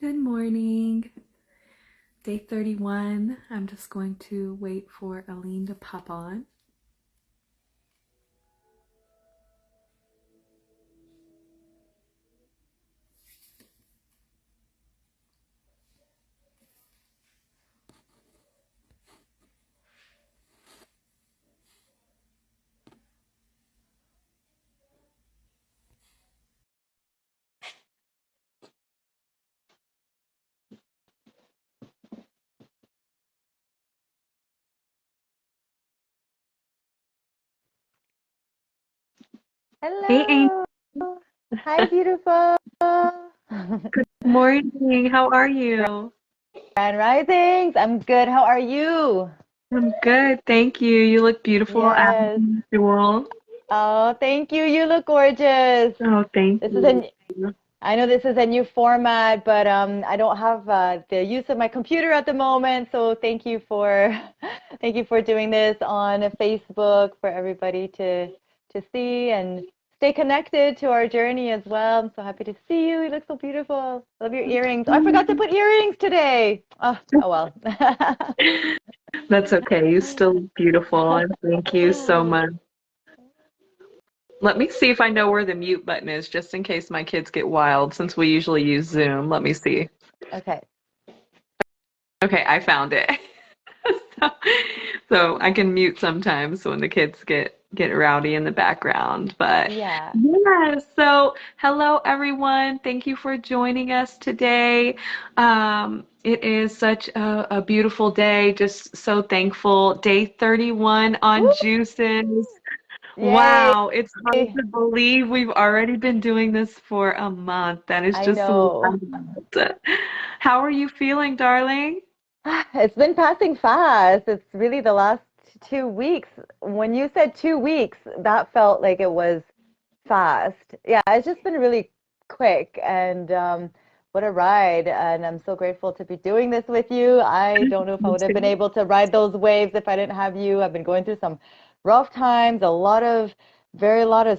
Good morning. Day 31. I'm just going to wait for Aline to pop on. Hey, Angel. Hello. Hi, beautiful. Morning. How are you? Grand Risings. I'm good. How are you? I'm good. Thank you. You look beautiful as Yes. usual. Oh, thank you. You look gorgeous. Oh, thank This is you. I know this is a new format, but I don't have the use of my computer at the moment. So thank you for thank you for doing this on Facebook for everybody to see and stay connected to our journey as well. I'm so happy to see you. You look so beautiful. Love your earrings. Oh, I forgot to put earrings today. Oh well. That's okay. You still look beautiful, and thank you so much. Let me see if I know where the mute button is, just in case my kids get wild, since we usually use Zoom. Let me see. Okay. Okay, I found it. so, so I can mute sometimes when the kids get rowdy in the background. But Yeah. yeah, so hello everyone. Thank you for joining us today. It is such a beautiful day. Just so thankful. Day 31 on Woo! juices. Yay. Wow, it's hard to believe we've already been doing this for a month. That is I just know. wild. How are you feeling, darling? It's been passing fast. It's really the last 2 weeks. When you said 2 weeks, that felt like it was fast. Yeah, it's just been really quick and what a ride. And I'm so grateful to be doing this with you. I don't know if I Me would have been too. able to ride those waves if I didn't have you. I've been going through some rough times, a lot of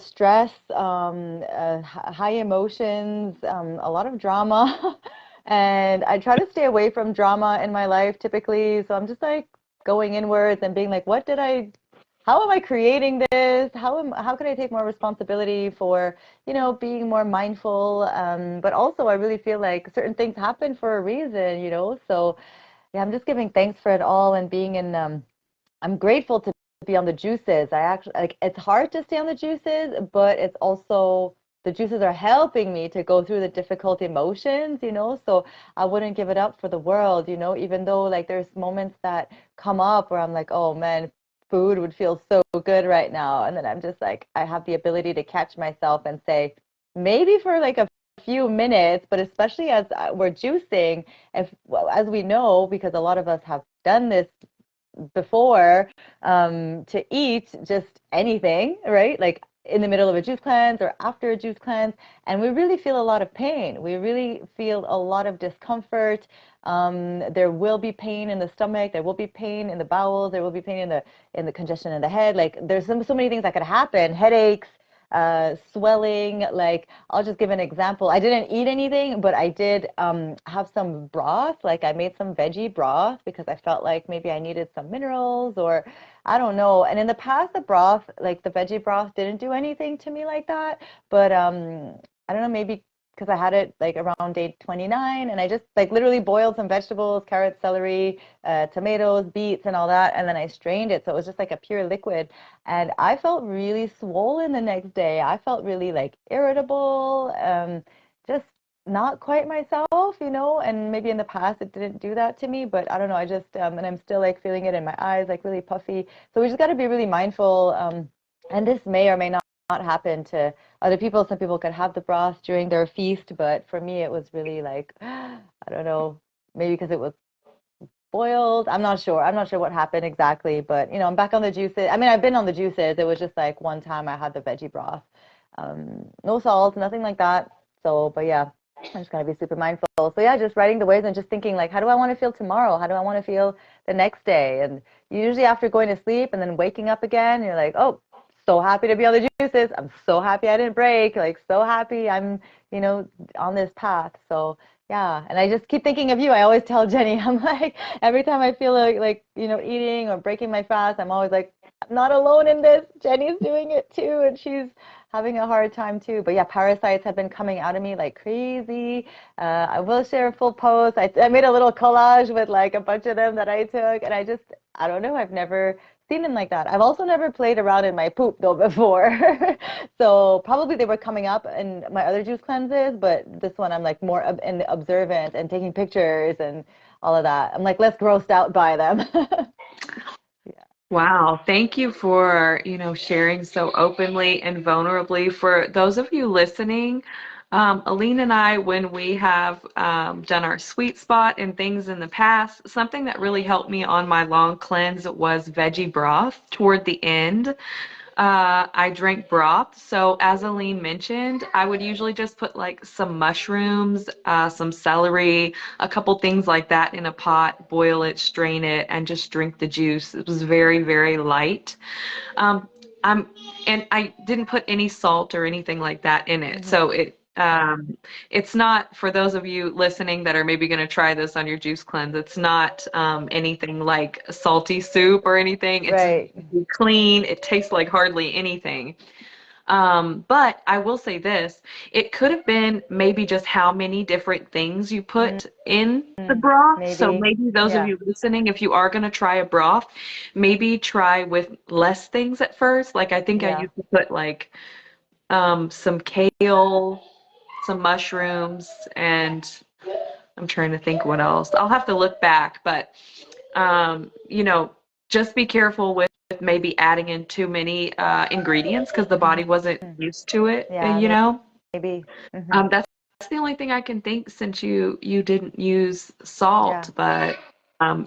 stress, high emotions, a lot of drama. And I try to stay away from drama in my life typically. So I'm just like going inwards and being like, how am I creating this? How can I take more responsibility for, being more mindful? But also I really feel like certain things happen for a reason, So yeah, I'm just giving thanks for it all and being in I'm grateful to be on the juices. I actually like it's hard to stay on the juices, but it's also the juices are helping me to go through the difficult emotions, So I wouldn't give it up for the world, even though like there's moments that come up where I'm like, oh man, food would feel so good right now. And then I'm just like, I have the ability to catch myself and say, maybe for like a few minutes, but especially as we're juicing, if well, as we know, because a lot of us have done this before to eat just anything, right? Like in the middle of a juice cleanse or after a juice cleanse, and we really feel a lot of pain. We really feel a lot of discomfort. There will be pain in the stomach. There will be pain in the bowels. There will be pain in the congestion in the head. Like there's so many things that could happen. Headaches, swelling. Like I'll just give an example. I didn't eat anything, but I did have some broth. Like I made some veggie broth because I felt like maybe I needed some minerals or I don't know. And in the past, the broth, like the veggie broth, didn't do anything to me like that. But I don't know, maybe because I had it like around day 29 and I just like literally boiled some vegetables, carrots, celery, tomatoes, beets, and all that. And then I strained it. So it was just like a pure liquid. And I felt really swollen the next day. I felt really like irritable, just not quite myself, and maybe in the past it didn't do that to me, but I don't know. I just, and I'm still like feeling it in my eyes, like really puffy. So we just got to be really mindful. And this may or may not happen to other people. Some people could have the broth during their feast, but for me, it was really like, I don't know, maybe because it was boiled. I'm not sure. I'm not sure what happened exactly, but I'm back on the juices. I mean, I've been on the juices. It was just like one time I had the veggie broth. No salt, nothing like that. So, but yeah, I'm just gonna be super mindful. So yeah, just writing the ways and just thinking like, how do I want to feel tomorrow? How do I want to feel the next day? And usually after going to sleep and then waking up again, you're like, oh, so happy to be on the juices. I'm so happy I didn't break. Like so happy I'm, on this path. So Yeah, and I just keep thinking of you. I always tell Jenny, I'm like, every time I feel like, eating or breaking my fast, I'm always like, I'm not alone in this. Jenny's doing it too, and she's having a hard time too. But yeah, parasites have been coming out of me like crazy. I will share a full post. I made a little collage with like a bunch of them that I took, and I don't know, I've never seen them like that. I've also never played around in my poop though before. So probably they were coming up in my other juice cleanses, but this one I'm like more in the observant and taking pictures and all of that. I'm like less grossed out by them. Yeah. Wow, thank you for, sharing so openly and vulnerably. For those of you listening, Aline and I, when we have done our sweet spot and things in the past, something that really helped me on my long cleanse was veggie broth toward the end. I drank broth. So as Aline mentioned, I would usually just put like some mushrooms, some celery, a couple things like that in a pot, boil it, strain it, and just drink the juice. It was very, very light. Um, I'm and I didn't put any salt or anything like that in it. Hmm. So it's not for those of you listening that are maybe going to try this on your juice cleanse. It's not anything like salty soup or anything. It's Right. clean. It tastes like hardly anything. But I will say this, it could have been maybe just how many different things you put in the Mm, broth. So maybe. maybe those of Yeah. you listening, if you are going to try a broth, maybe try with less things at first. Like I think I Yeah. used to put like some kale, some mushrooms, and I'm trying to think what else. I'll have to look back, but um, you know, just be careful with maybe adding in too many ingredients because the body Hmm. wasn't used to it, Yeah, maybe. Hmm. that's the only thing I can think since you didn't use Yeah. salt, but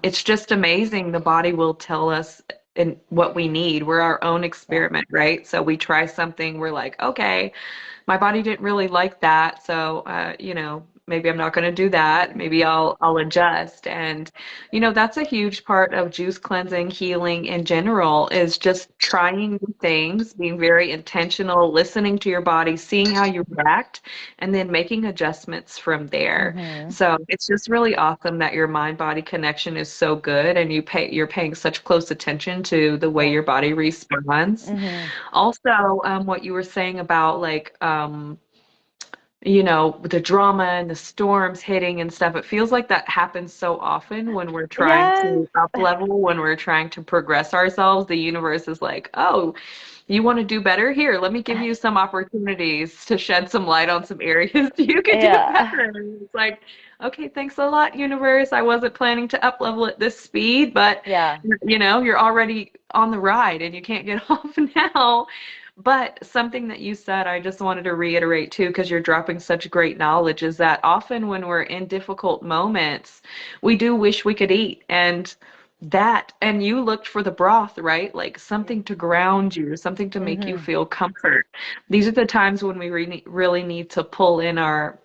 it's just amazing. The body will tell us in what we need. We're our own Yeah. experiment, right? So we try something, we're like, okay, my body didn't really like that, so maybe I'm not going to do that. Maybe Hmm. I'll adjust. And that's a huge part of juice cleansing, healing in general, is just trying new things, being very intentional, listening to your body, seeing how you react, and then making adjustments from there. Hmm. So it's just really awesome that your mind body connection is so good, and you're paying such close attention to the way Yeah. your body responds. Hmm. Also, what you were saying about like, the drama and the storms hitting and stuff, it feels like that happens so often when we're trying Yes. to up level, when we're trying to progress ourselves. The universe is like, oh, you want to do better? Here, let me give you some opportunities to shed some light on some areas you could do Yeah. better. It's like, okay, thanks a lot, universe. I wasn't planning to up level at this speed, but Yeah. you're already on the ride and you can't get off now. But something that you said, I just wanted to reiterate too, because you're dropping such great knowledge, is that often when we're in difficult moments, we do wish we could eat. And you looked for the broth, right? Like something to ground you, something to make you Hmm. feel comfort. These are the times when we really need to pull in our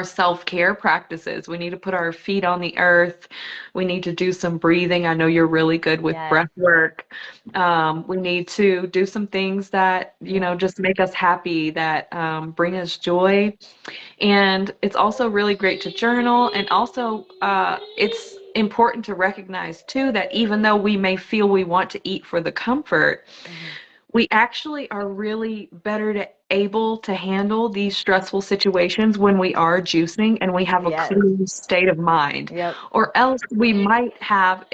self-care practices. We need to put our feet on the earth. We need to do some breathing. I know you're really good with Yes. breath work. We need to do some things that, Yeah. just make us happy, that bring us joy. And it's also really great to journal. And also, it's important to recognize too that even though we may feel we want to eat for the comfort, Hmm. we actually are really better to able to handle these stressful situations when we are juicing and we have a Yes. clear state of mind. Yep. Or else we might have,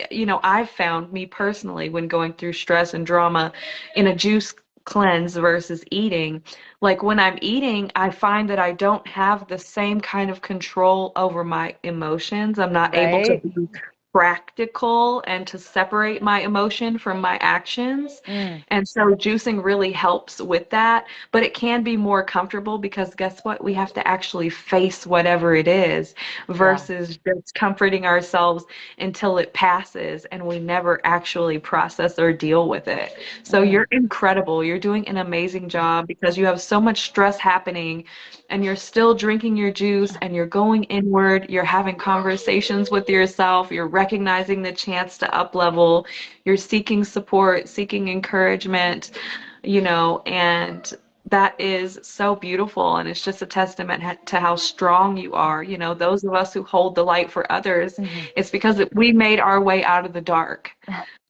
I've found me personally when going through stress and drama in a juice cleanse versus eating, like when I'm eating, I find that I don't have the same kind of control over my emotions. I'm not able to Right. be practical and to separate my emotion from my actions. Mm. And so juicing really helps with that, but it can be more comfortable because guess what? We have to actually face whatever it is Yeah. versus just comforting ourselves until it passes and we never actually process or deal with it. So Mm. you're incredible. You're doing an amazing job because you have so much stress happening and you're still drinking your juice and you're going inward, you're having conversations with yourself, you're recognizing the chance to up level, you're seeking support, seeking encouragement, and That is so beautiful, and it's just a testament to how strong you are. You know, those of us who hold the light for others, Hmm. it's because we made our way out of the dark,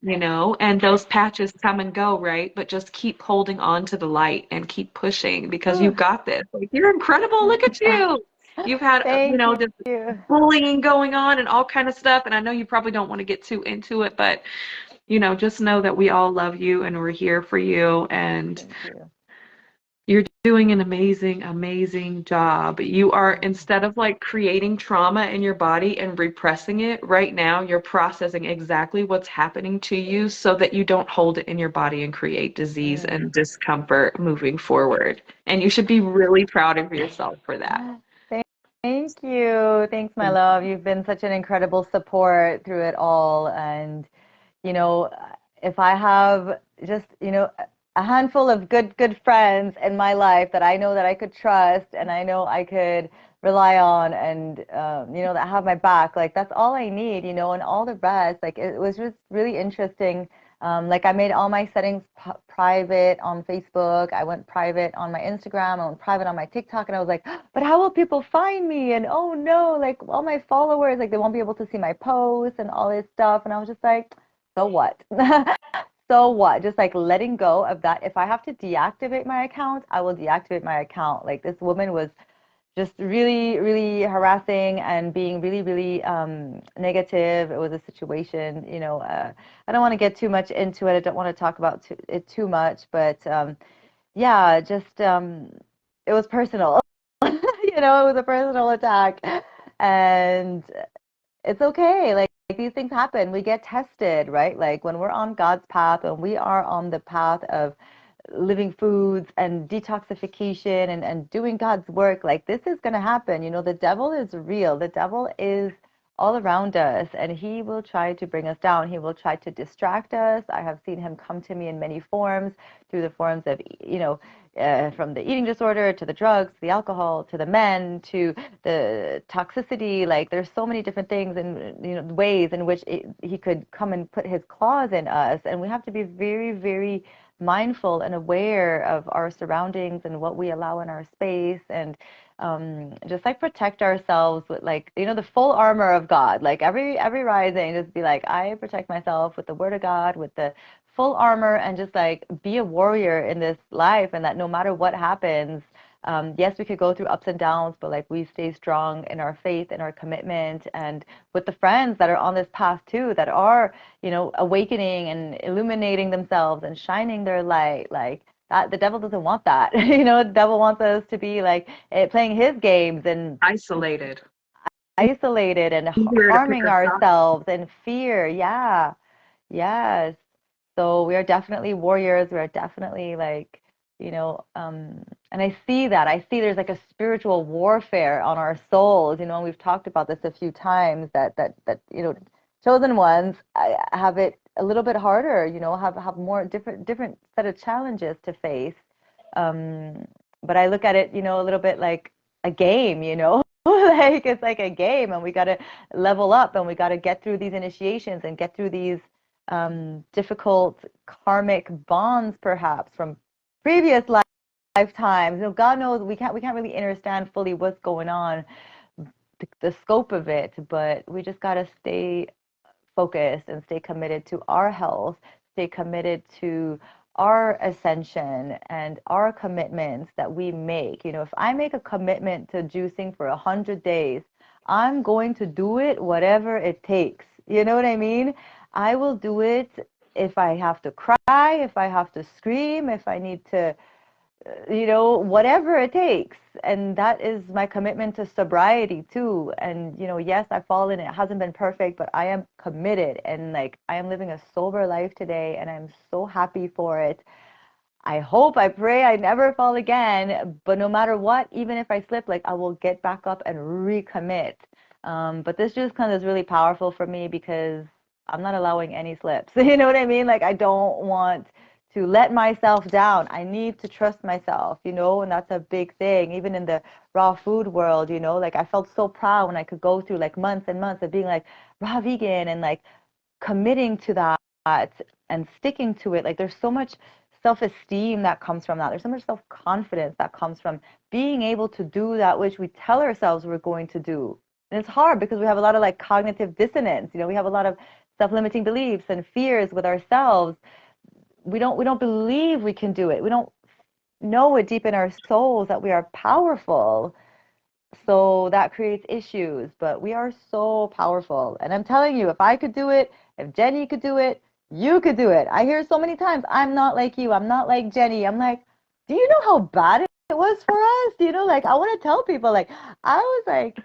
you know, and those patches come and go, right? But just keep holding on to the light and keep pushing because you've got this. Like, you're incredible. Look at you. You've had, you Thank know, this you. bullying going on and all kind of stuff. And I know you probably don't want to get too into it, but, you know, just know that we all love you and we're here for you. And Thank you. you're doing an amazing, amazing job. You are, Mm. instead of like creating trauma in your body and repressing it, right now you're processing exactly what's happening to you so that you don't hold it in your body and create disease Mm. and discomfort moving forward. And you should be really proud of yourself for that. Thank thank you. Thanks, my love. You've been such an incredible support through it all. And, you know, if I have just, a handful of good friends in my life that I know that I could trust and I know I could rely on and, that have my back, like that's all I need, and all the rest, like it was just really interesting. Like I made all my settings private on Facebook. I went private on my Instagram. I went private on my TikTok, and I was like, but how will people find me? And oh no, like all my followers, like they won't be able to see my posts and all this stuff. And I was just like, so what? So what? Just like letting go of that. If I have to deactivate my account, I will deactivate my account. Like this woman was just really, really harassing and being really, really negative. It was a situation, I don't want to get too much into it. I don't want to talk about it too much, but yeah, just it was personal. It was a personal attack, and it's okay. Like these things happen. We get tested, right? Like when we're on God's path and we are on the path of living foods and detoxification and doing God's work, like this is going to happen. The devil is real. The devil is all around us and he will try to bring us down. He will try to distract us. I have seen him come to me in many forms, through the forms of, from the eating disorder to the drugs, to the alcohol, to the men, to the toxicity. Like there's so many different things and ways in which he could come and put his claws in us. And we have to be very, very mindful and aware of our surroundings and what we allow in our space, and just like protect ourselves with, like, the full armor of God. Like every rising, just be like, I protect myself with the word of God, with the full armor, and just like be a warrior in this life, and that no matter what happens, yes, we could go through ups and downs, but like we stay strong in our faith and our commitment, and with the friends that are on this path too, that are, awakening and illuminating themselves and shining their light. Like that, the devil doesn't want that. The devil wants us to be like playing his games and Isolated. isolated and Easier to pick harming us up. ourselves and fear. Yeah. Yes. So we are definitely warriors. We are definitely like, and I see that. I see there's like a spiritual warfare on our souls, and we've talked about this a few times that chosen ones have it a little bit harder, have more different set of challenges to face. Um, but I look at it, a little bit like a game, like it's like a game, and we got to level up, and we got to get through these initiations and get through these difficult karmic bonds, perhaps from previous lifetimes. God knows we can't really understand fully what's going on, the scope of it, but we just got to stay focused and stay committed to our health, stay committed to our ascension and our commitments that we make. If I make a commitment to juicing for 100 days, I'm going to do it whatever it takes. You know what I mean? I will do it if I have to cry, if I have to scream, if I need to, whatever it takes. And that is my commitment to sobriety too. And, yes, I've fallen. It hasn't been perfect, but I am committed. And like, I am living a sober life today, and I'm so happy for it. I hope, I pray I never fall again. But no matter what, even if I slip, like I will get back up and recommit. But this just kind of is really powerful for me because I'm not allowing any slips. You know what I mean? Like I don't want to let myself down. I need to trust myself, and that's a big thing. Even in the raw food world, like I felt so proud when I could go through like months and months of being like raw vegan and like committing to that and sticking to it. Like there's so much self-esteem that comes from that. There's so much self-confidence that comes from being able to do that which we tell ourselves we're going to do. And it's hard because we have a lot of like cognitive dissonance. You know, we have a lot of self-limiting beliefs and fears with ourselves. We don't believe we can do it. We don't know it deep in our souls that we are powerful. So that creates issues, but we are so powerful. And I'm telling you, if I could do it, if Jennie could do it, you could do it. I hear so many times, I'm not like you. I'm not like Jennie. I'm like, do you know how bad it was for us? Do you know, like, I want to tell people, like, I was like,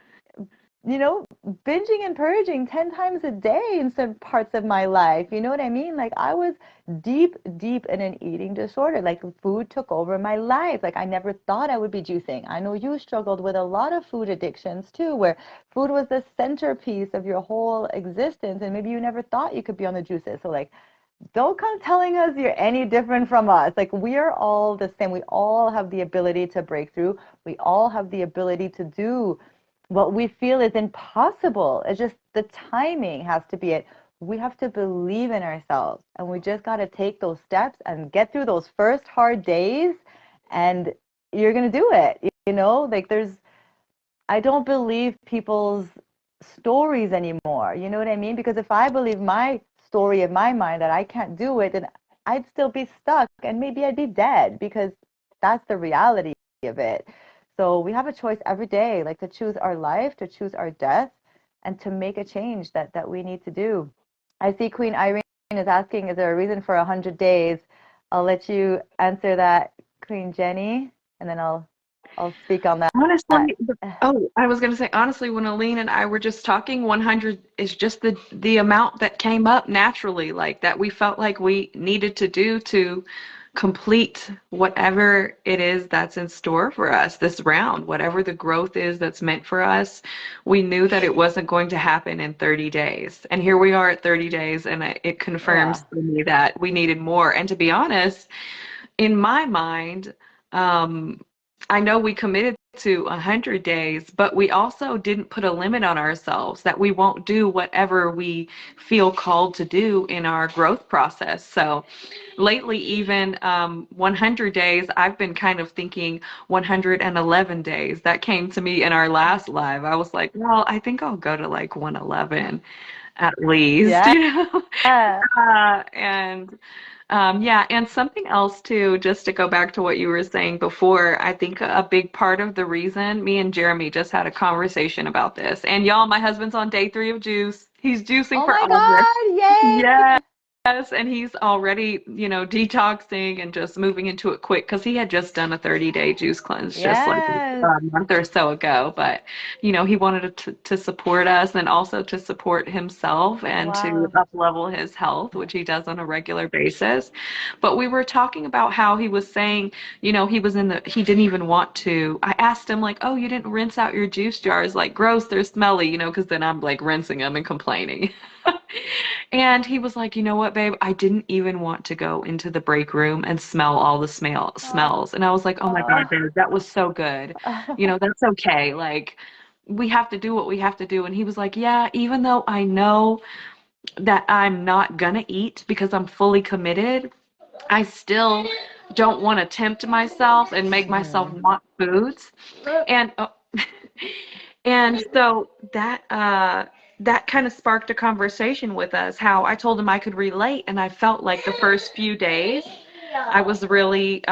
you know, binging and purging 10 times a day in some parts of my life. You know what I mean? Like I was deep, deep in an eating disorder. Like food took over my life. Like I never thought I would be juicing. I know you struggled with a lot of food addictions too, where food was the centerpiece of your whole existence. And maybe you never thought you could be on the juices. So like, don't come telling us you're any different from us. Like we are all the same. We all have the ability to break through. We all have the ability to do what we feel is impossible. It's just the timing has to be it. We have to believe in ourselves and we just got to take those steps and get through those first hard days and you're going to do it. You know, like I don't believe people's stories anymore. You know what I mean? Because if I believe my story in my mind that I can't do it, then I'd still be stuck and maybe I'd be dead because that's the reality of it. So we have a choice every day, like to choose our life, to choose our death, and to make a change that we need to do. I see Queen Irene is asking, is there a reason for 100 days? I'll let you answer that, Queen Jennie, and then I'll speak on that. Honestly, oh, I was going to say, honestly, when Aline and I were just talking, 100 is just the amount that came up naturally, like that we felt like we needed to do to complete whatever it is that's in store for us this round, whatever the growth is that's meant for us. We knew that it wasn't going to happen in 30 days. And here we are at 30 days, and it confirms Yeah. to me that we needed more. And to be honest, in my mind, I know we committed to 100 days, but we also didn't put a limit on ourselves that we won't do whatever we feel called to do in our growth process. So lately, even 100 days, I've been kind of thinking 111 days. That came to me in our last live. I was like, well, I think I'll go to like 111 at least, Yeah. you know? And yeah, and something else too, just to go back to what you were saying before, I think a big part of the reason me and Jeremy just had a conversation about this. And y'all, my husband's on day 3 of juice. He's juicing Oh for my August. God, Yes. yay! Yes, and he's already, detoxing and just moving into it quick because he had just done a 30-day juice cleanse just like Yes. a month or so ago. But, he wanted to support us and also to support himself and to Wow. up level his health, which he does on a regular basis. But we were talking about how he was saying, he didn't even want to. I asked him, like, oh, you didn't rinse out your juice jars, like, gross, they're smelly, because then I'm like rinsing them and complaining. And he was like, you know what, babe? I didn't even want to go into the break room and smell all the Oh, smells. And I was like, oh my God, babe, that was so good. That's okay. Like, we have to do what we have to do. And he was like, yeah, even though I know that I'm not gonna eat because I'm fully committed, I still don't want to tempt myself and make myself Mhm. want foods. And and so that kind of sparked a conversation with us, how I told him I could relate, and I felt like the first few days I was really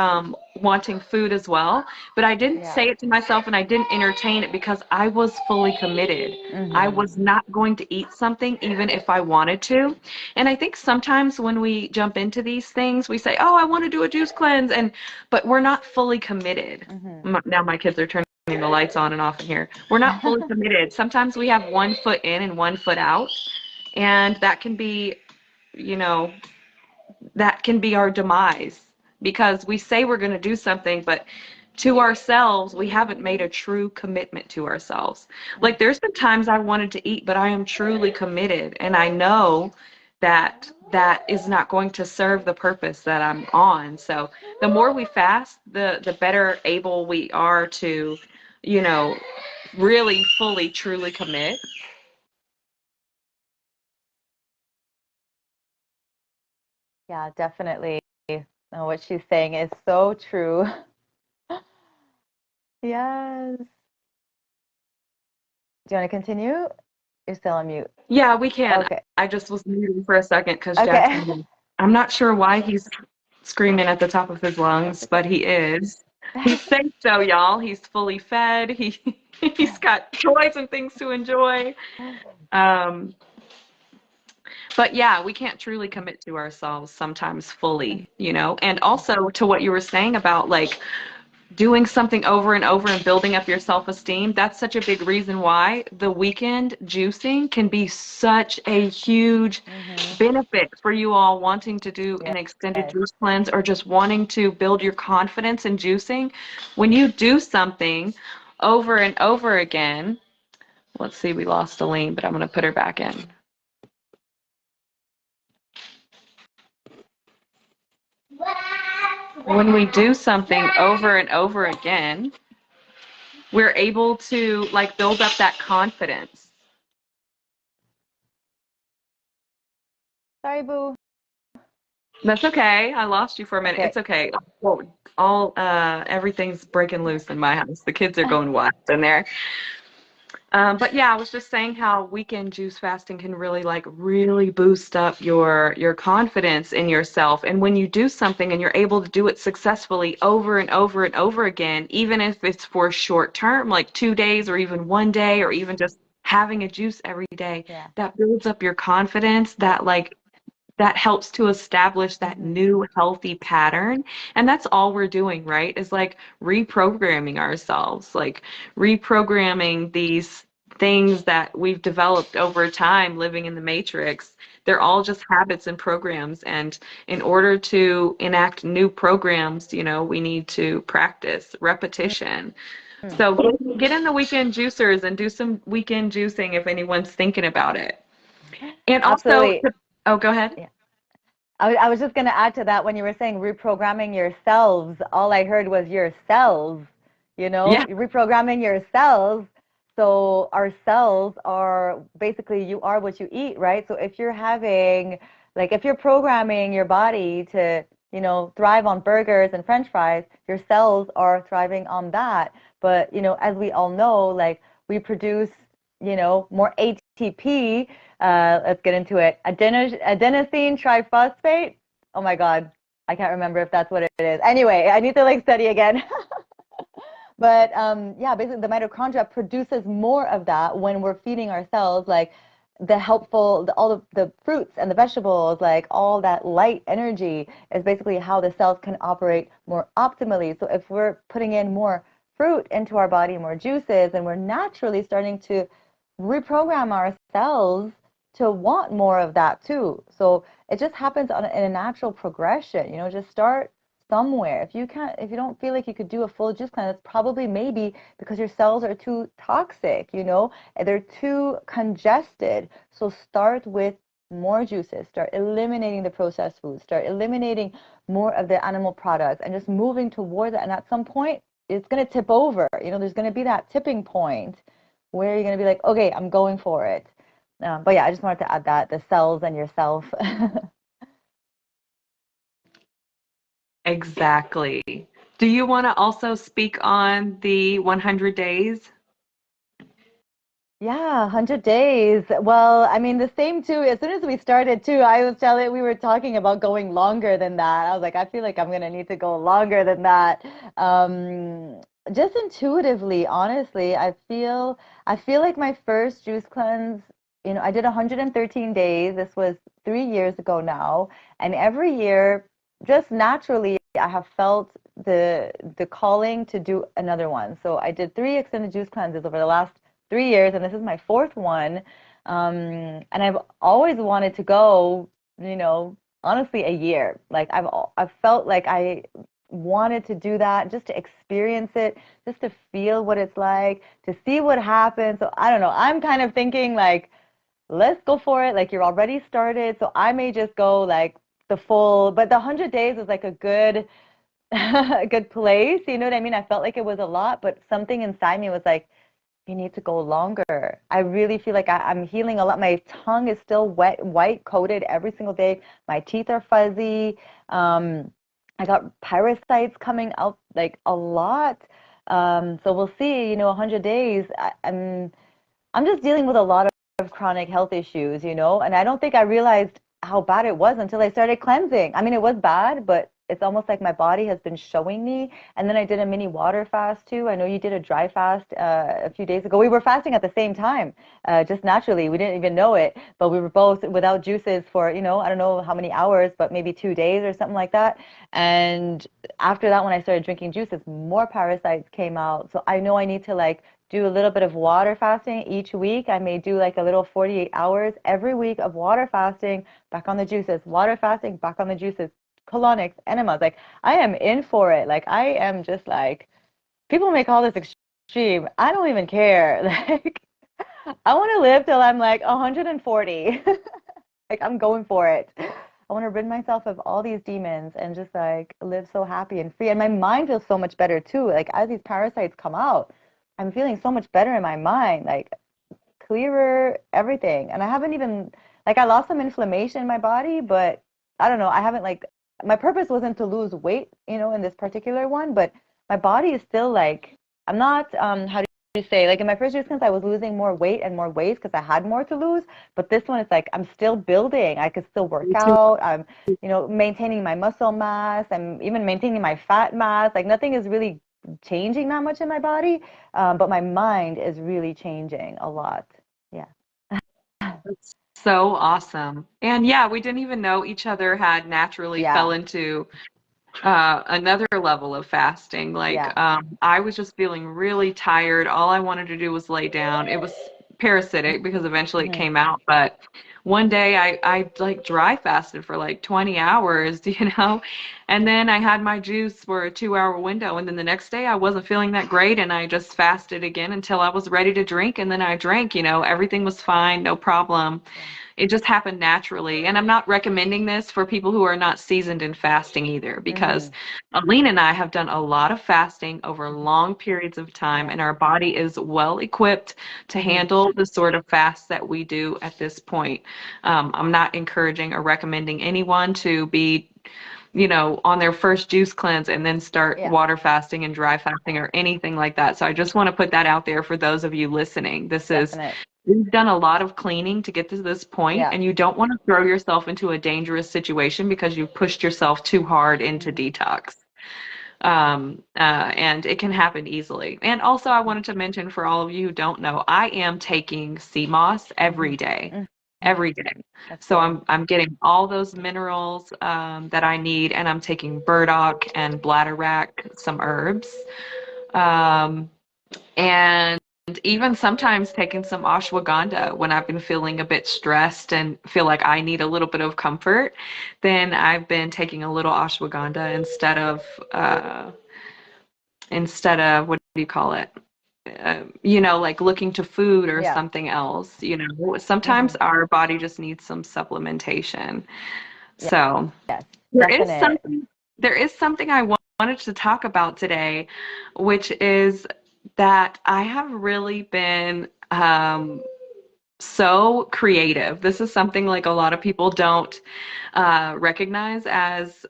wanting food as well, but I didn't Yeah. say it to myself and I didn't entertain it because I was fully committed. I Mhm. was not going to eat something even if I wanted to. And I think sometimes when we jump into these things, we say, "Oh, I want to do a juice cleanse," but we're not fully committed. Mhm. Now my kids are turning the lights on and off in here. We're not fully committed. Sometimes we have one foot in and one foot out, and you know, that can be our demise because we say we're going to do something, but to ourselves, we haven't made a true commitment to ourselves. Like there's been times I wanted to eat, but I am truly committed, and I know that that is not going to serve the purpose that I'm on. So the more we fast, the better able we are to, you know, really fully truly commit. Yeah, definitely. what she's saying is so true. Yes. Do you want to continue? You're still on mute. Yeah, we can. Okay. I just was muting for a second because Okay. Jackson, I'm not sure why he's screaming at the top of his That's lungs, but okay. he is. He's safe though, y'all. He's fully fed. He's got toys and things to enjoy. Um, but yeah, we can't truly commit to ourselves sometimes fully, you know? And also to what you were saying about like doing something over and over and building up your self-esteem, that's such a big reason why the weekend juicing can be such a huge Mm-hmm. benefit for you all wanting to do an extended Yes. juice cleanse or just wanting to build your confidence in juicing. When you do something over and over again, let's see, we lost Aline, but I'm going to put her back in. When we do something over and over again, we're able to like build up that confidence. Sorry, boo. That's okay. I lost you for a minute. Okay. It's okay. Well, all everything's breaking loose in my house. The kids are going wild in there. But yeah, I was just saying how weekend juice fasting can really like really boost up your confidence in yourself. And when you do something and you're able to do it successfully over and over and over again, even if it's for short term, like 2 days or even one day, or even just having a juice every day, Yeah. that builds up your confidence, that like that helps to establish that Mm-hmm. new healthy pattern. And that's all we're doing, right? Is like reprogramming ourselves, like reprogramming these things that we've developed over time living in the matrix. They're all just habits and programs. And in order to enact new programs, you know, we need to practice repetition. Mm-hmm. So get in the weekend juicers and do some weekend juicing if anyone's thinking about it. And also, Absolutely. oh, go ahead. Yeah. I was just going to add to that when you were saying reprogramming yourselves, all I heard was yourselves, Yeah. reprogramming yourselves. So our cells are basically you are what you eat, right? So if you're having, like, if you're programming your body to, thrive on burgers and French fries, your cells are thriving on that. But, as we all know, like, we produce, more ATP. Let's get into it. Adenosine triphosphate. Oh my God. I can't remember if that's what it is. Anyway, I need to like study again. But yeah, basically the mitochondria produces more of that when we're feeding ourselves like all of the fruits and the vegetables, like all that light energy is basically how the cells can operate more optimally. So if we're putting in more fruit into our body, more juices, and we're naturally starting to reprogram ourselves to want more of that too. So it just happens in a natural progression, just start somewhere. If you don't feel like you could do a full juice cleanse, it's probably maybe because your cells are too toxic, they're too congested. So start with more juices, start eliminating the processed foods, start eliminating more of the animal products and just moving towards it. And at some point, it's going to tip over. There's going to be that tipping point where you're going to be like, okay, I'm going for it. But yeah, I just wanted to add that the cells and yourself. Exactly. Do you want to also speak on the 100 days? Yeah, 100 days. Well, I mean, the same too. As soon as we started too, we were talking about going longer than that. I was like, I feel like I'm gonna need to go longer than that. Just intuitively, honestly, I feel like my first juice cleanse, I did 113 days. This was 3 years ago now, and every year, just naturally, I have felt the calling to do another one. So I did 3 extended juice cleanses over the last 3 years, and this is my fourth one. And I've always wanted to go, honestly, a year. Like I've felt like I wanted to do that, just to experience it, just to feel what it's like, to see what happens. So I don't know. I'm kind of thinking like, let's go for it. Like you're already started, so I may just go like the full. But the 100 days was like a good, a good place. You know what I mean? I felt like it was a lot, but something inside me was like, you need to go longer. I really feel like I'm healing a lot. My tongue is still wet, white coated every single day. My teeth are fuzzy. I got parasites coming out like a lot. So we'll see, 100 days. I'm just dealing with a lot of chronic health issues, and I don't think I realized how bad it was until I started cleansing. I mean, it was bad, but it's almost like my body has been showing me. And then I did a mini water fast too. I know you did a dry fast a few days ago. We were fasting at the same time, just naturally. We didn't even know it, but we were both without juices for, I don't know how many hours, but maybe 2 days or something like that. And after that, when I started drinking juices, more parasites came out. So I know I need to like do a little bit of water fasting each week. I may do like a little 48 hours every week of water fasting, back on the juices, water fasting, back on the juices, colonics, enemas. Like I am in for it. Like I am just like, people may call this extreme. I don't even care. Like I want to live till I'm like 140. Like I'm going for it. I want to rid myself of all these demons and just like live so happy and free. And my mind feels so much better too. Like as these parasites come out, I'm feeling so much better in my mind, like clearer, everything. And I haven't even like I lost some inflammation in my body, but I don't know. I haven't like my purpose wasn't to lose weight, in this particular one, but my body is still like I'm not how do you say like in my first year since I was losing more weight and more waist because I had more to lose, but this one it's like I'm still building. I could still work out. I'm maintaining my muscle mass. I'm even maintaining my fat mass. Like nothing is really changing that much in my body, but my mind is really changing a lot. Yeah. That's so awesome. And yeah, we didn't even know each other had naturally fell Yeah. into another level of fasting. Like, Yeah. I was just feeling really tired. All I wanted to do was lay down. It was parasitic because eventually it Hmm. came out. But one day I like dry fasted for like 20 hours, and then I had my juice for a 2 hour window. And then the next day I wasn't feeling that great. And I just fasted again until I was ready to drink. And then I drank, everything was fine, no problem. Yeah. It just happened naturally. And I'm not recommending this for people who are not seasoned in fasting either, because Hmm. Aline and I have done a lot of fasting over Hmm. long periods of time, Yeah. and our body is well equipped to Hmm. handle the sort of fast that we do at this point. I'm not encouraging or recommending anyone to be on their first juice cleanse and then start Yeah. water fasting and dry fasting or anything like that. So I just want to put that out there for those of you listening. Definite. We've done a lot of cleaning to get to this point, Yeah. and you don't want to throw yourself into a dangerous situation because you've pushed yourself too hard into Hmm. detox. And it can happen easily. And also, I wanted to mention for all of you who don't know, I am taking sea moss Hmm. every day, Hmm. every day. That's So good. I'm getting all those minerals that I need, and I'm taking burdock and bladderwrack, some herbs, um, and even sometimes taking some ashwagandha when I've been feeling a bit stressed and feel like I need a little bit of comfort. Then I've been taking a little ashwagandha instead of what do you call it? Like looking to food or Yeah. something else. Sometimes Hmm. our body just needs some supplementation. Yeah. So Yes. there is Definite. something there is something I wanted to talk about today, which is that I have really been so creative. This is something like a lot of people don't recognize as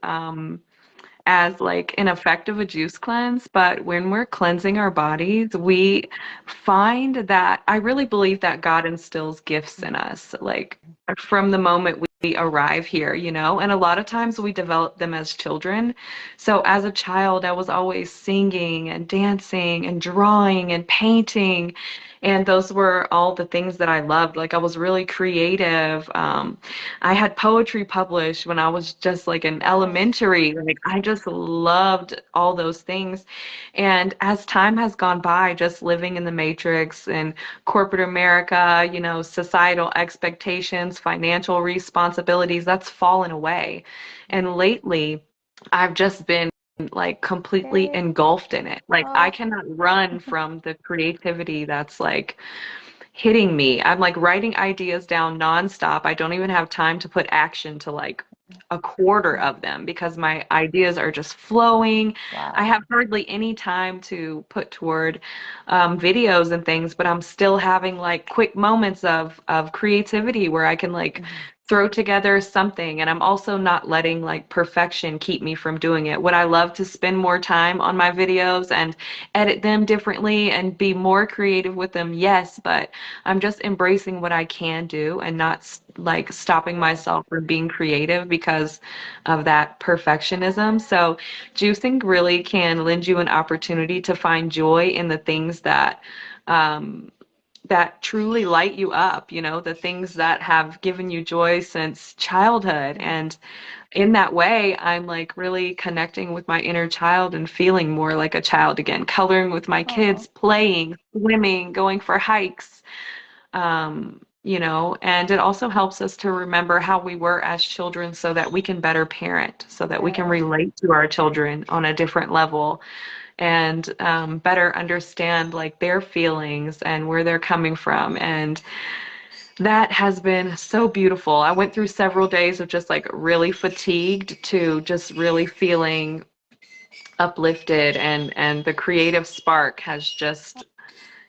like an effect of a juice cleanse, but when we're cleansing our bodies, we find that I really believe that God instills gifts in us, like from the moment we arrive here, and a lot of times we develop them as children. So as a child, I was always singing and dancing and drawing and painting. And those were all the things that I loved. Like I was really creative. I had poetry published when I was just like in Wow. elementary. Like I just loved all those things. And as time has gone by, just living in the matrix and corporate America, societal expectations, financial responsibilities, that's fallen away. And lately, I've just been like completely Okay. engulfed in it. Like I Oh. cannot run from the creativity that's like hitting me. I'm like writing ideas down nonstop. I don't even have time to put action to like a quarter of them because my ideas are just flowing. I Wow. have hardly any time to put toward videos and things, but I'm still having like quick moments of creativity where I can like Hmm. throw together something. And I'm also not letting like perfection keep me from doing it. Would I love to spend more time on my videos and edit them differently and be more creative with them? Yes, but I'm just embracing what I can do and not like stopping Yeah. myself from being creative because of that perfectionism. So juicing really can lend you an opportunity to find joy in the things um, that truly light you up, you know, the things that have given you joy since childhood. Yeah. And in that way, I'm like really connecting with my inner child and feeling more like a child again, coloring with my kids, Oh. playing, swimming, going for hikes, you know, and it also helps us to remember how we were as children so that we can better parent, so that we can Yes. relate to our children on a different level and better understand like their feelings and where they're coming from. And that has been so beautiful. I went through several days of just like really fatigued to just really feeling uplifted, and the creative spark has just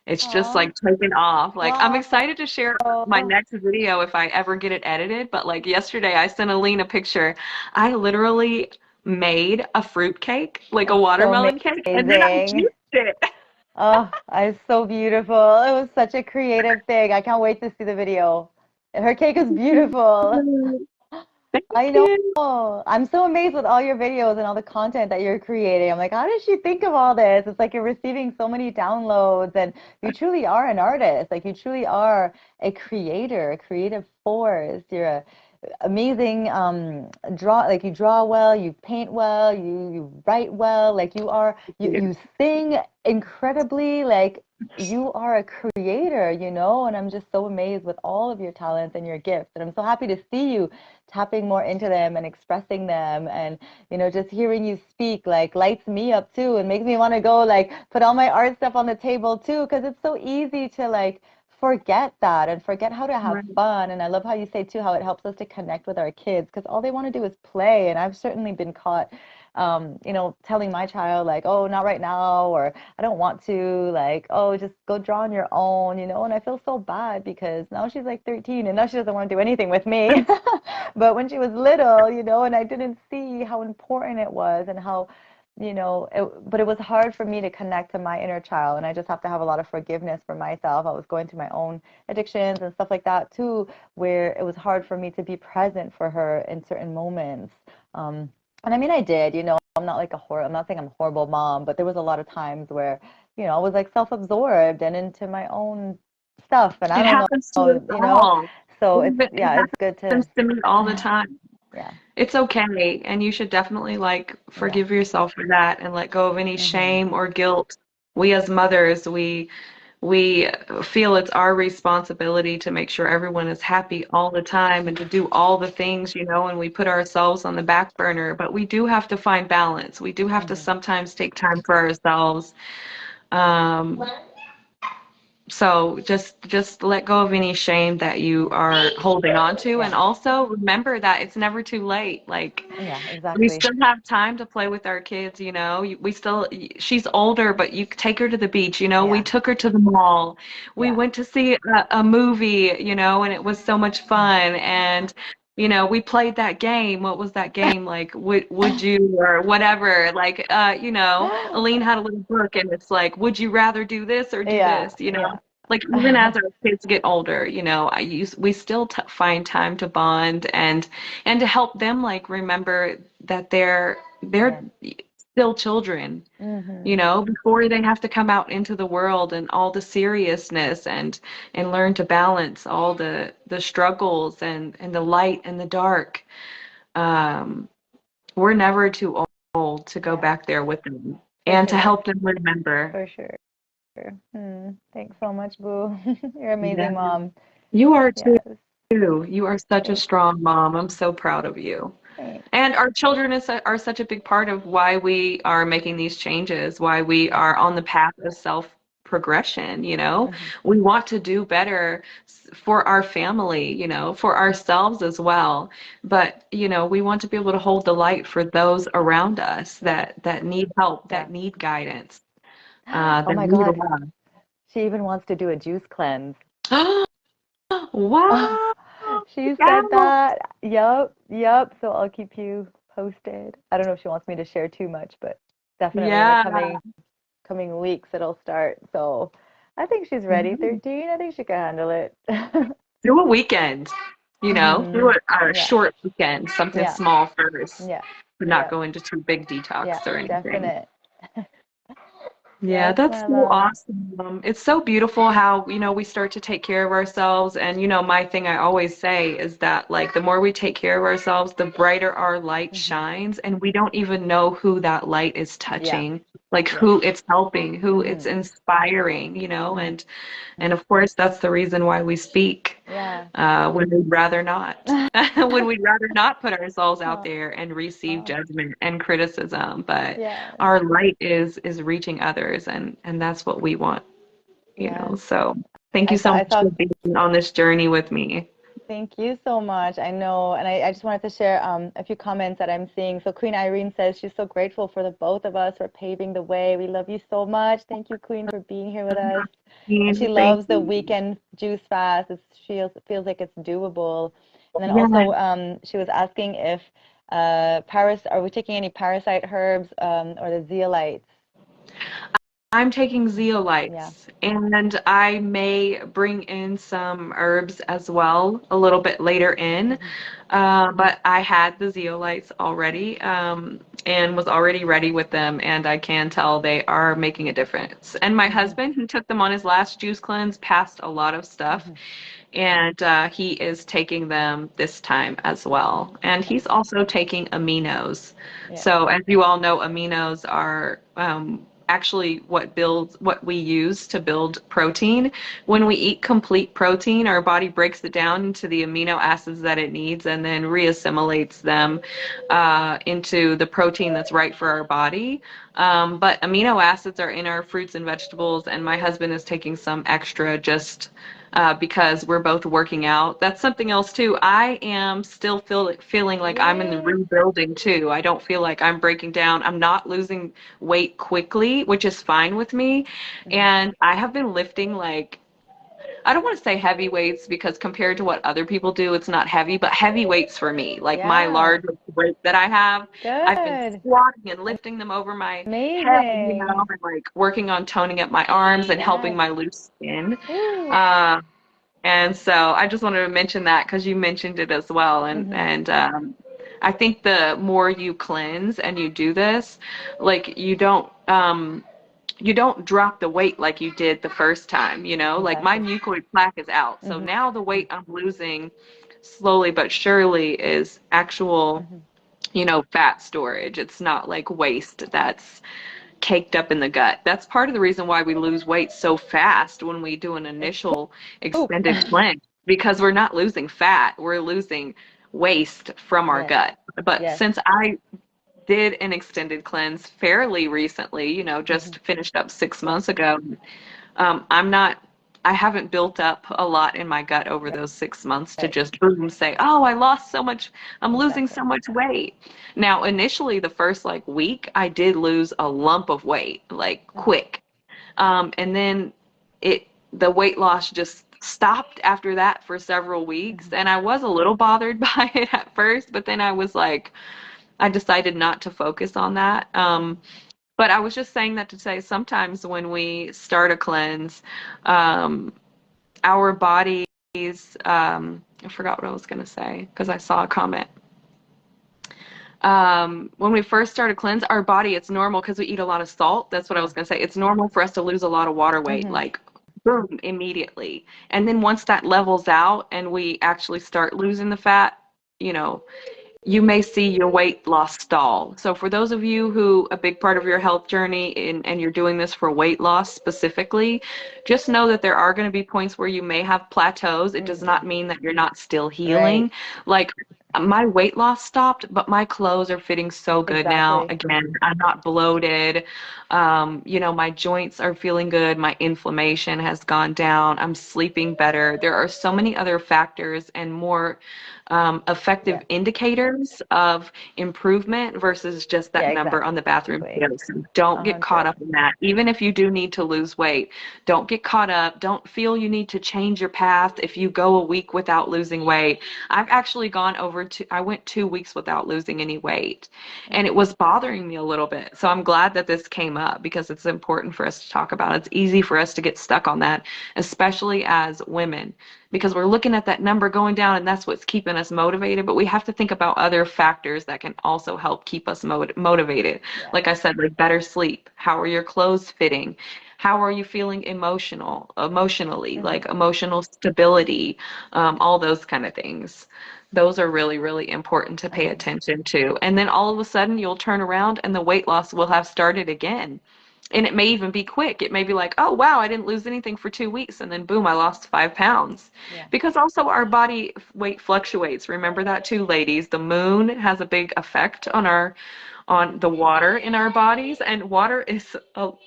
it's just Oh. like taken off. Like I'm Wow. excited to share my next video if I ever get it edited, but like yesterday I sent Aline a picture. I literally made a fruit cake, like a That's so watermelon cake, and then I amazing. juiced it. Oh, it's so beautiful. It was such a creative thing. I can't wait to see the video. Her cake is beautiful. Thank I know. you. I'm so amazed with all your videos and all the content that you're creating. I'm like, how did she think of all this? It's like you're receiving so many downloads, and you truly are an artist. Like you truly are a creator, a creative force. You're a amazing like you draw well, you paint well, you write well, like you sing incredibly, like you are a creator, and I'm just so amazed with all of your talents and your gifts, and I'm so happy to see you tapping more into them and expressing them, and just hearing you speak like lights me up too and makes me want to go like put all my art stuff on the table too, because it's so easy to like forget that and forget how to have Right. fun. And I love how you say too how it helps us to connect with our kids, because all they want to do is play. And I've certainly been caught telling my child like, oh, not right now, or I don't want to, like, oh, just go draw on your own, and I feel so bad because now she's like 13 and now she doesn't want to do anything with me. But when she was little, and I didn't see how important it was and how but it was hard for me to connect to my inner child, and I just have to have a lot of forgiveness for myself. I was going through my own addictions and stuff like that too, where it was hard for me to be present for her in certain moments. And I mean, I did, I'm not like I'm not saying I'm a horrible mom, but there was a lot of times where, I was like self-absorbed and into my own stuff, and I It don't know, happens to us all. so It it's good to, happens to me all the time. yeah. It's okay, and you should definitely like Yeah. forgive yourself for that and let go of any Hmm. shame or guilt. We as mothers, we feel it's our responsibility to make sure everyone is happy all the time and to do all the things, and we put ourselves on the back burner, but we do have to find balance. We do have to Hmm. sometimes take time for ourselves. Um, so just let go of any shame that you are holding on to, and Yeah. also remember that it's never too late. Like Yeah, we exactly. still have time to play with our kids, we still, she's older, but you take her to the beach, we Yeah. took her to the mall. We Yeah. went to see a movie, and it was so much fun. And, we played that game. What was that game? Like, would you, or whatever. Like, Aline had a little book and it's like, would you rather do this or do Yeah. this, Yeah. Like even as our kids get older, we still find time to bond and to help them like remember that they're Yeah. still children, Hmm. before they have to come out into the world and all the seriousness and learn to balance all the struggles and the light and the dark. Um, we're never too old to go Yeah, back there with them for and to sure. help them remember. For sure. Thanks so much, Boo. You're an Yeah. amazing mom. You are Yes. too. You are such a Thank, strong mom. I'm so proud of you. thanks. And our children are such a big part of why we are making these changes, why we Yeah. are on the path of self progression. Hmm. We want to do better for our family, for ourselves as well. But, we want to be able to hold the light for those around us Yeah. that need help, Yeah. that need guidance, Oh that my need God. love. She even wants to do a juice cleanse. Wow. She Yeah. said that. Yep, yep. So I'll keep you posted. I don't know if she wants me to share too much, but definitely in the Yeah. coming weeks it'll start. So I think she's ready. Mhm. 13. I think she can handle it. Do a weekend, do Hmm. a Yeah, short weekend, something yeah, small first, yeah, but not yeah, go into too big yeah. detox or anything. Definite. Yeah, Yes, that's my so love. awesome. It's so beautiful how, we start to take care of ourselves. And, my thing I always say is that, like, the more we take care of ourselves, the brighter our light Hmm. shines. And we don't even know who that light is Yeah. touching, like Yes. who it's helping, who it's Hmm. inspiring. Hmm. And of course, that's the reason why we speak Yeah. when we'd rather not. When we'd rather not put ourselves out Oh, there and receive judgment and criticism, but yes. our light is reaching others, and. That's what we want. Yes. So thank I you thought so I much for thought being on this journey with me. Thank you so much. I know, and I just wanted to share a few comments that I'm seeing. So Queen Irene says she's so grateful for the both of us for paving the way. We love you so much. Thank you, Queen, for being here with us. And she Thank loves the you. weekend juice fast. It feels like it's doable. And then Yeah, also, she was asking if are we taking any parasite herbs or the zeolites? I'm taking Yeah. zeolites, and I may bring in some herbs as well a little bit later in. Hmm. But I had the zeolites already, and was already ready with them, and I can tell they are making a difference. And my Hmm. husband, he took them on his last juice cleanse, passed a lot of stuff, Hmm. and he is taking them this time as well. And Okay. he's also taking aminos. Yeah. So, as you all know, aminos are actually what we use to build protein. When we eat complete protein, our body breaks it down into the amino acids that it needs and then reassimilates them into the protein that's right for our body. But amino acids are in our fruits and vegetables, and my husband is taking some extra just because we're both working out. That's something else too. I am still feeling like I'm in the Yay. rebuilding too. I don't feel like I'm breaking down. I'm not losing weight quickly, which is fine with me. Hmm. And I have been lifting like, I don't want to say heavy weights because compared to what other people do, it's not heavy, but heavy weights for me, like my Yeah. large weight that I have, I've been Good. squatting and lifting them over my head, Amazing. and like working on toning up my arms and helping Yes. my loose skin. Ooh. Uh, and so I just wanted to mention that because you mentioned it as well. Hmm. And I think the more you cleanse and you do this, like you don't drop the weight like you did the first time. Like my Exactly. mucoid plaque is out. So Hmm. now the weight I'm losing slowly but surely is actual, Hmm. fat storage. It's not like waste that's caked up in the gut. That's part of the reason why we lose weight so fast when we do an It's initial poop. extended cleanse because we're not losing fat, we're losing waste from our Yes. gut. But Yes. since I did an extended cleanse fairly recently, Hmm. just finished up 6 months ago, I'm not. I haven't built up a lot in my gut over those 6 months to Right. just boom say, oh, I lost so much, I'm losing so Exactly. much weight. Now, initially, the first like week, I did lose a lump of weight, like Hmm. quick. And then the weight loss just stopped after that for several weeks. Hmm. And I was a little bothered by it at first, but then I was like, I decided not to focus on that. But I was just saying that to say sometimes when we start a cleanse, um, our bodies, I forgot what I was going to say because I saw a comment. When we first start a cleanse, our body, it's normal because we eat a lot of salt. That's what I Yeah. was going to say. It's normal for us to lose a lot of water weight, Hmm. like boom, immediately. And then once that levels out and we actually start losing the fat, you know, you may see your weight loss stall. So for those of you who a big part of your health journey and you're doing this for weight loss specifically, just know that there are going to be points where you may have plateaus. It does Hmm. not mean that you're not still Right. healing. Like my weight loss stopped, but my clothes are fitting so good now. Exactly. Again, I'm not bloated. My joints are feeling good. My inflammation has gone down. I'm sleeping better. There are so many other factors and more effective Yes. indicators of improvement versus just that Yeah, number on the bathroom exactly. scale. So don't get caught 100. up in that. Even if you do need to lose weight, don't get caught up. Don't feel you need to change your path if you go a week without losing weight. I've actually gone I went 2 weeks without losing any weight, and it Mhm. was bothering me a little bit. So I'm glad that this came up because it's important for us to talk about. It's easy for us to get stuck on that, especially as women, because we're looking at that number going down and that's what's keeping us motivated. But we have to think about other factors that can also help keep us motivated. Yes. Like I said, like better sleep. How are your clothes fitting? How are you feeling emotionally, like Hmm. emotional stability, all those kind of things. Those are really, really important to pay Hmm. attention to. And then all of a sudden you'll turn around and the weight loss will have started again. And it may even be quick. It may be like, oh, wow, I didn't lose anything for 2 weeks. And then boom, I lost 5 pounds. Yeah. Because also our body weight fluctuates. Remember that too, ladies. The moon has a big effect on on the water in our bodies. And water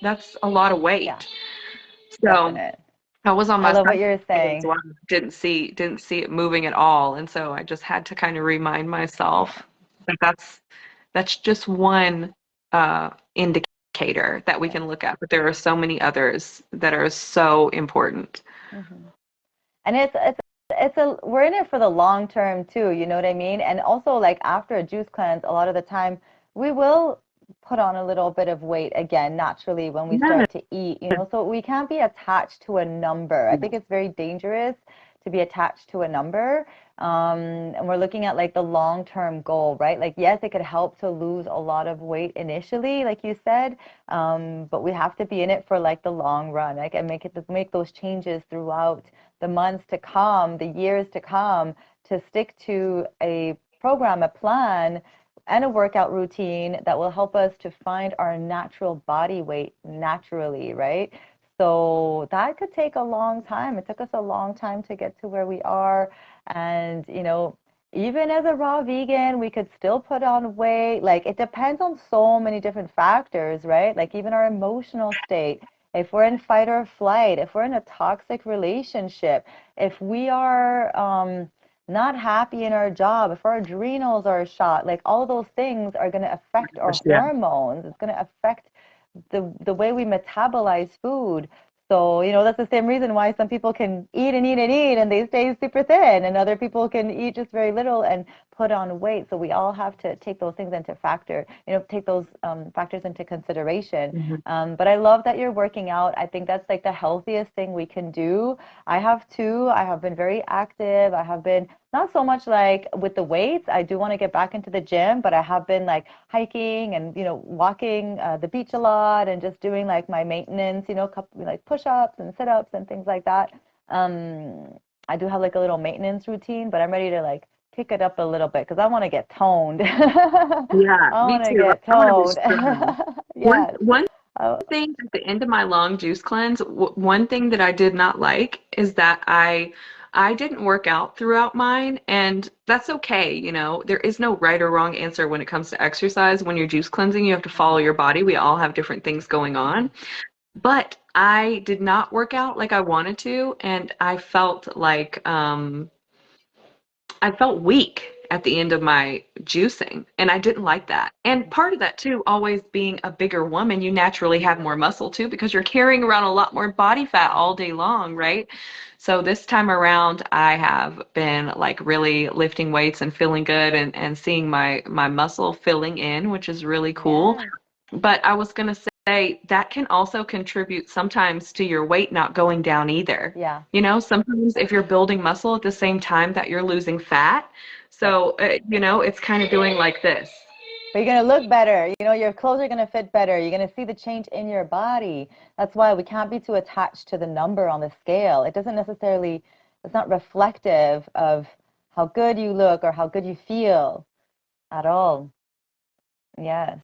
that's a lot of Yeah. weight. So Definite. I was on I my love what cycle you're today as saying. well. Didn't see it moving at all. And so I just had to kind of remind Yeah. myself that that's just one indicator that we Yes. can look at, but there are so many others that are so important. Hmm. And it's a we're in it for the long term too, you know what I mean? And also like after a juice cleanse, a lot of the time we will put on a little bit of weight again naturally when we Yeah. start to eat, you know. So we can't be attached to a number. I think it's very dangerous to be attached to a number. And we're looking at like the long-term goal, right? Like yes, it could help to lose a lot of weight initially, like you said, but we have to be in it for like the long run, like and make those changes throughout the months to come, the years to come, to stick to a program, a plan, and a workout routine that will help us to find our natural body weight naturally, right? So that could take a long time. It took us a long time to get to where we are. And, you know, even as a raw vegan, we could still put on weight. Like it depends on so many different factors, right? Like even our emotional state, if we're in fight or flight, if we're in a toxic relationship, if we are not happy in our job, if our adrenals are shot, like all of those things are going to affect our Yeah. hormones. It's going to affect the way we metabolize food. So, you know, that's the same reason why some people can eat and eat and eat and they stay super thin, and other people can eat just very little and put on weight. So we all have to take those things into factor, you know, take those factors into consideration. Mhm. But I love that you're working out. I think that's like the healthiest thing we can do. I have too. I have been very active. I have been not so much like with the weights. I do want to get back into the gym, but I have been like hiking and, you know, walking the beach a lot and just doing like my maintenance, you know, couple, like push-ups and sit-ups and things like that. I do have like a little maintenance routine, but I'm ready to like pick it up a little bit because I want to get toned. I Yeah, me want to too. get I want to be toned. strong. Yes. One Oh, thing at the end of my long juice cleanse, one thing that I did not like is that I didn't work out throughout mine, and that's okay, you know. There is no right or wrong answer when it comes to exercise. When you're juice cleansing, you have to follow your body. We all have different things going on. But I did not work out like I wanted to, and I felt weak at the end of my juicing, and I didn't like that. And part of that too, always being a bigger woman, you naturally have more muscle too because you're carrying around a lot more body fat all day long, right? So this time around, I have been like really lifting weights and feeling good and seeing my muscle filling in, which is really cool. yes. But I was gonna say that can also contribute sometimes to your weight not going down either. Yeah. You know, sometimes if you're building muscle at the same time that you're losing fat, Yes. so you know, it's kind of doing like this. But you're going to look better. You know, your clothes are going to fit better. You're going to see the change in your body. That's why we can't be too attached to the number on the scale. It doesn't necessarily, it's not reflective of how good you look or how good you feel at all. Yes.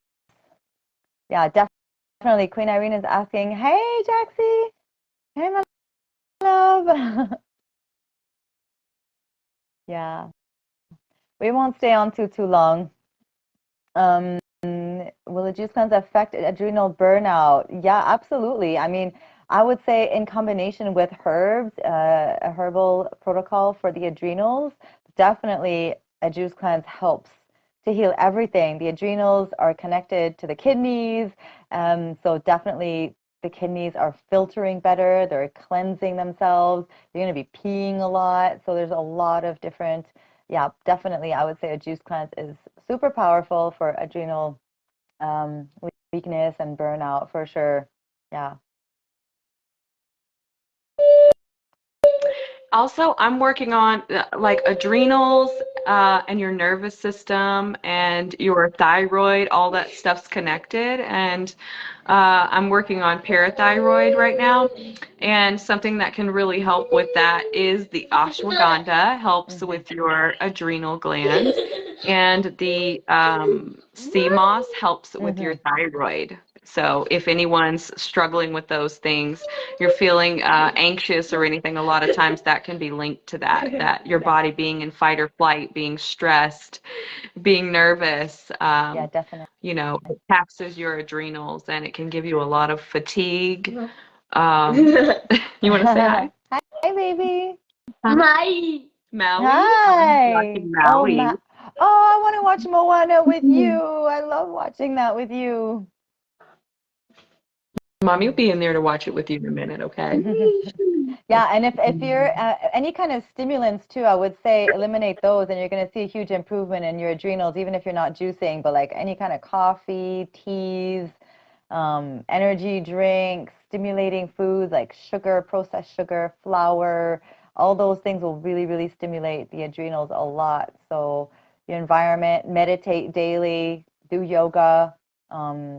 Yeah, definitely. Queen Irene is asking, hey, Jaxie. Hey, my love. Yeah. We won't stay on too long. Um, will the juice cleanse affect adrenal burnout? Yeah, absolutely. I mean, I would say in combination with herbs, a herbal protocol for the adrenals definitely a juice cleanse helps to heal everything. The adrenals are connected to the kidneys, so definitely the kidneys are filtering better, they're cleansing themselves, you're going to be peeing a lot. So there's a lot of different, yeah, definitely I would say a juice cleanse is super powerful for adrenal weakness and burnout for sure. Yeah. Also, I'm working on like adrenals and your nervous system and your thyroid, all that stuff's connected. And I'm working on parathyroid right now. And something that can really help with that is the ashwagandha, helps Hmm. with your adrenal glands. And the sea moss helps with your Hmm. thyroid. So if anyone's struggling with those things, you're feeling anxious or anything, a lot of times that can be linked to that your Yeah. body being in fight or flight, being stressed, being nervous. Yeah, definitely. It taxes your adrenals and it can give you a lot of fatigue. You want to say hi? Hi, baby. Maui. Maui. I'm Hi. watching Oh, Maui. I want to watch Moana with you. I love watching that with you. Mommy will be in there to watch it with you in a minute, okay? Yeah, and if you're any kind of stimulants too, I would say eliminate those, and you're going to see a huge improvement in your adrenals, even if you're not juicing. But like any kind of coffee, teas, energy drinks, stimulating foods like sugar, processed sugar, flour, all those things will really, really stimulate the adrenals a lot. So your environment, meditate daily, do yoga.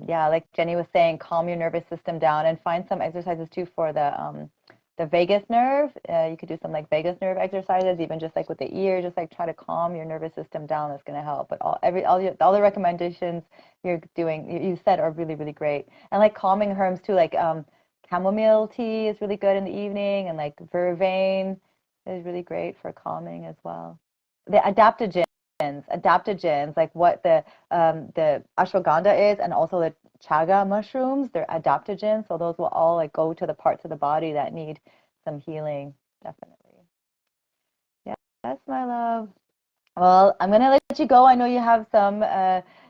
Yeah, like Jenny was saying, calm your nervous system down and find some exercises too for the vagus nerve. You could do some like vagus nerve exercises, even just like with the ear, just like try to calm your nervous system down. That's going to help. But all the recommendations you're doing, you said are really, really great. And like calming herbs too, like chamomile tea is really good in the evening, and like vervain is really great for calming as well. The adaptogens, like what the ashwagandha is, and also the chaga mushrooms, they're adaptogens. So those will all like go to the parts of the body that need some healing, definitely. Yeah, that's my love. Well, I'm gonna let you go. I know you have some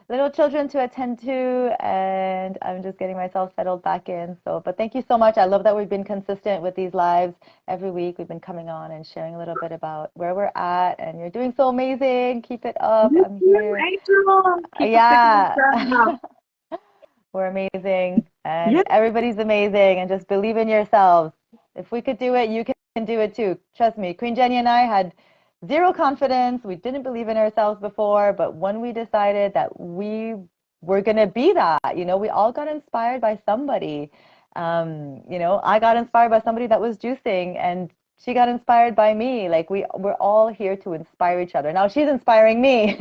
little children to attend to, and I'm just getting myself settled back in. So, but thank you so much. I love that we've been consistent with these lives every week. We've been coming on and sharing a little bit about where we're at, and you're doing so amazing. Keep it up. You I'm too, here. Angel. Keep up the good Yeah. stuff. We're amazing, and Yeah. everybody's amazing, and just believe in yourselves. If we could do it, you can do it too. Trust me. Queen Jenny and I had zero confidence. We didn't believe in ourselves before, but when we decided that we were going to be that, we all got inspired by somebody. I got inspired by somebody that was juicing, and she got inspired by me. Like we're all here to inspire each other. Now she's inspiring me.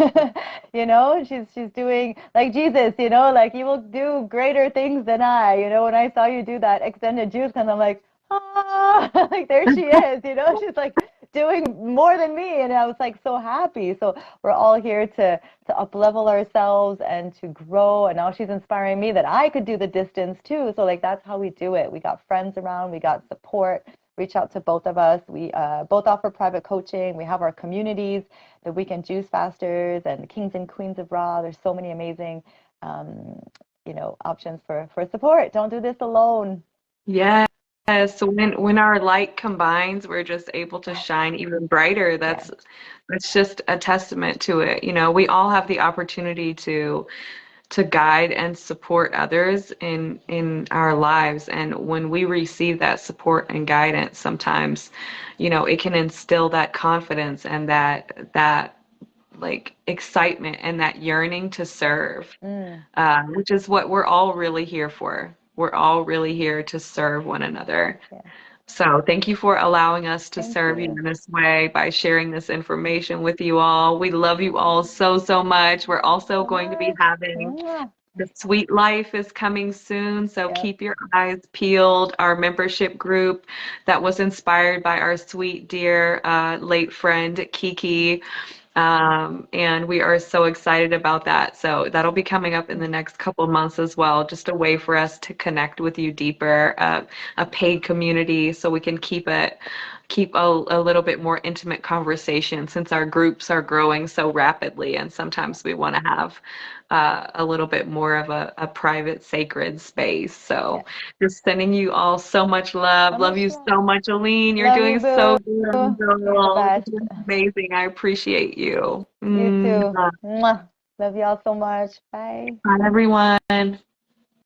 She's doing like Jesus, like you will do greater things than I. When I saw you do that extended juice cleanse, I'm like, ah, like there she is, she's like doing more than me. And I was like so happy. So we're all here to up level ourselves and to grow. And now she's inspiring me that I could do the distance too. So like that's how we do it. We got friends around, we got support. Reach out to both of us. We both offer private coaching. We have our communities, the Weekend Juice Fasters and the Kings and Queens of Raw. There's so many amazing, options for support. Don't do this alone. Yes. So when our light combines, we're just able to Yes, shine even brighter. yes. That's just a testament to it. We all have the opportunity to guide and support others in our lives. And when we receive that support and guidance, sometimes, it can instill that confidence and that like excitement and that yearning to serve, Mm, which is what we're all really here for. We're all really here to serve one another. yeah. So thank you for allowing us to Thank serve you you. in this way by sharing this information with you all. We love you all so, so much. We're Thank you also so going to be much. having Mwah. the Sweet Life is coming soon, so Yep. keep your eyes peeled. Our membership group that was inspired by our sweet, dear, late friend, Kiki. And we are so excited about that. So that'll be coming up in the next couple months as well, just a way for us to connect with you deeper, a paid community, so we can keep a little bit more intimate conversation since our groups are growing so rapidly, and sometimes we want to have a little bit more of a private, sacred space. Yeah. So just sending you all so much love. So Love much you love. so much, Aline. You're Love you, doing so boo. good, You're the girl. best. You're amazing. I appreciate you. You too. Bye, Mwah. Love y'all so much. Bye. everyone.